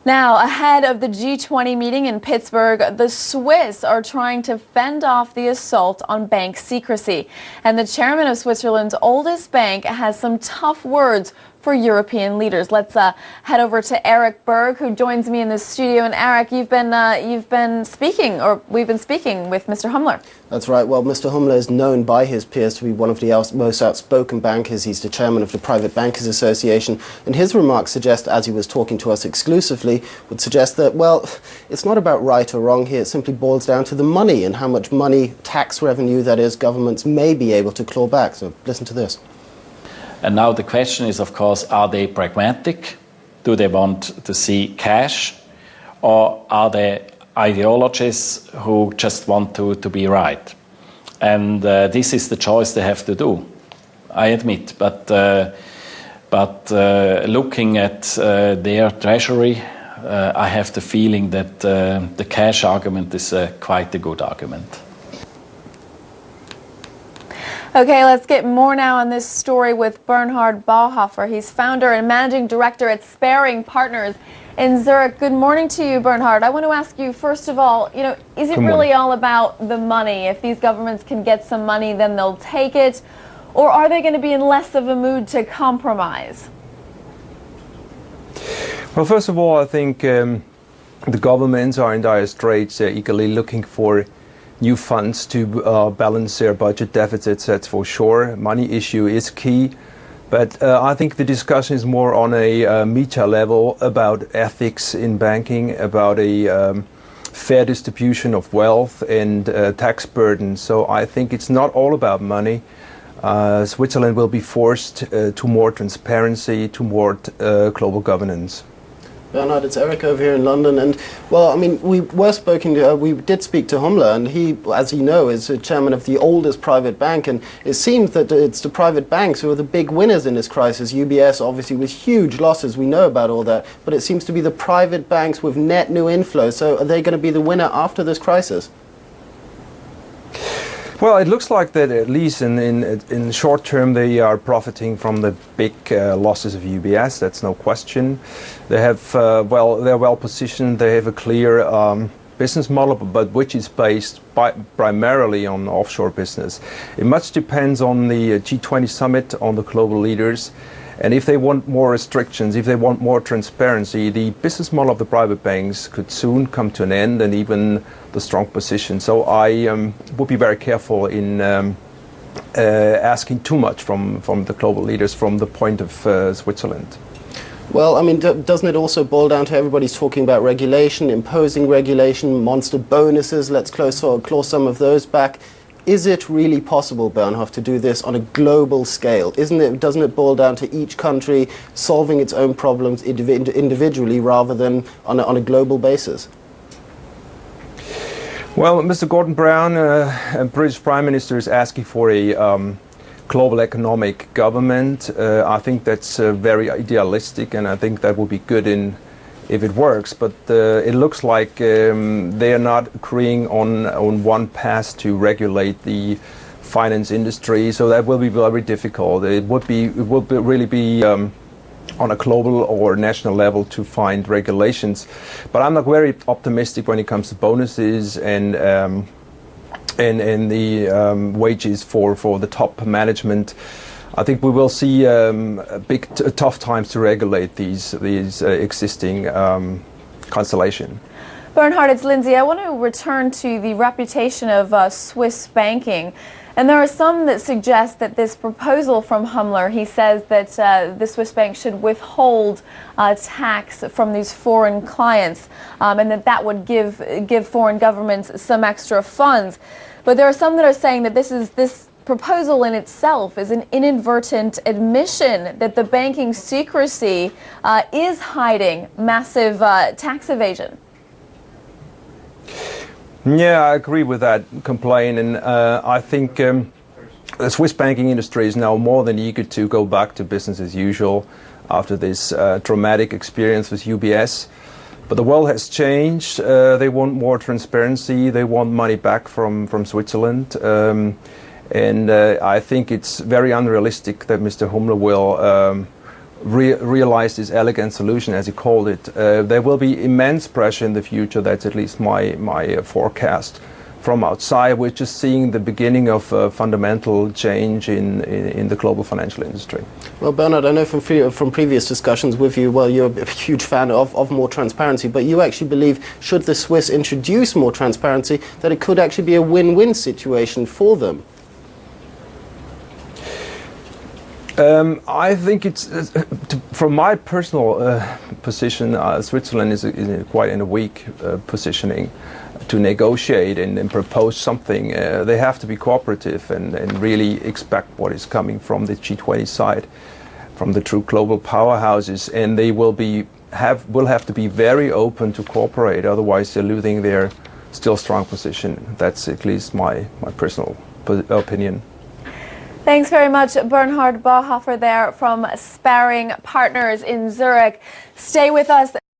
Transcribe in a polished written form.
Now, ahead of the G20 meeting in Pittsburgh, the Swiss are trying to fend off the assault on bank secrecy. And the chairman of Switzerland's oldest bank has some tough words for European leaders. Let's head over to Eric Berg, who joins me in the studio. And Eric, we've been speaking with Mr. Hummler. That's right. Well, Mr. Hummler is known by his peers to be one of the most outspoken bankers. He's the chairman of the Private Bankers Association. And his remarks suggest, as he was talking to us exclusively, would suggest that, well, it's not about right or wrong here. It simply boils down to the money and how much money, tax revenue, that is, governments may be able to claw back. So listen to this. And now the question is, of course, are they pragmatic? Do they want to see cash? Or are they ideologies who just want to be right? And this is the choice they have to do, I admit. But looking at their treasury, I have the feeling that the cash argument is quite a good argument. Okay, let's get more now on this story with Bernhard Bauhofer. He's founder and managing director at Sparing Partners in Zurich. Good morning to you, Bernhard. I want to ask you, first of all, is it really all about the money? If these governments can get some money, then they'll take it. Or are they going to be in less of a mood to compromise? Well, first of all, I think the governments are in dire straits, eagerly looking for new funds to balance their budget deficits, that's for sure. Money issue is key, but I think the discussion is more on a meta level about ethics in banking, about a fair distribution of wealth and tax burden. So I think it's not all about money. Switzerland will be forced to more transparency, to more global governance. Bernhard, it's Eric over here in London, and well, I mean, we did speak to Hummler, and he, as you know, is chairman of the oldest private bank, and it seems that it's the private banks who are the big winners in this crisis. UBS, obviously, with huge losses, we know about all that, but it seems to be the private banks with net new inflow. So are they going to be the winner after this crisis? Well, it looks like that at least in the short term they are profiting from the big losses of UBS. That's no question. They have they're well positioned. They have a clear business model, but which is based primarily on offshore business. It much depends on the G20 summit, on the global leaders. And if they want more restrictions, if they want more transparency, the business model of the private banks could soon come to an end, and even the strong position. So I would be very careful in asking too much from the global leaders from the point of Switzerland. Well, I mean, doesn't it also boil down to everybody's talking about regulation, imposing regulation, monster bonuses, let's claw some of those back. Is it really possible, Bernhard, to do this on a global scale? Doesn't it boil down to each country solving its own problems individually rather than on a global basis? Well, Mr. Gordon Brown, British Prime Minister, is asking for a global economic government. I think that's very idealistic, and I think that would be good if it works, but it looks like they are not agreeing on one path to regulate the finance industry, so that will be very difficult. It would really be on a global or national level to find regulations, but I'm not very optimistic when it comes to bonuses and the wages for the top management. I think we will see tough times to regulate these existing constellation. Bernhard, it's Lindsay. I want to return to the reputation of Swiss banking. And there are some that suggest that this proposal from Hummler, he says that the Swiss bank should withhold tax from these foreign clients, and that would give foreign governments some extra funds. But there are some that are saying that this proposal in itself is an inadvertent admission that the banking secrecy is hiding massive tax evasion. Yeah, I agree with that complaint, and I think the Swiss banking industry is now more than eager to go back to business as usual after this traumatic experience with UBS. But the world has changed. They want more transparency. They want money back from Switzerland. And I think it's very unrealistic that Mr. Hummler realize this elegant solution, as he called it. There will be immense pressure in the future. That's at least my forecast. From outside, we're just seeing the beginning of fundamental change in the global financial industry. Well, Bernhard, I know from previous discussions with you, well, you're a huge fan of more transparency, but you actually believe, should the Swiss introduce more transparency, that it could actually be a win-win situation for them? I think from my personal position, Switzerland is quite in a weak positioning to negotiate and propose something. They have to be cooperative and really expect what is coming from the G20 side, from the true global powerhouses, and they will have to be very open to cooperate. Otherwise, they're losing their still strong position. That's at least my personal opinion. Thanks very much, Bernhard Bauhofer there from Sparring Partners in Zurich. Stay with us.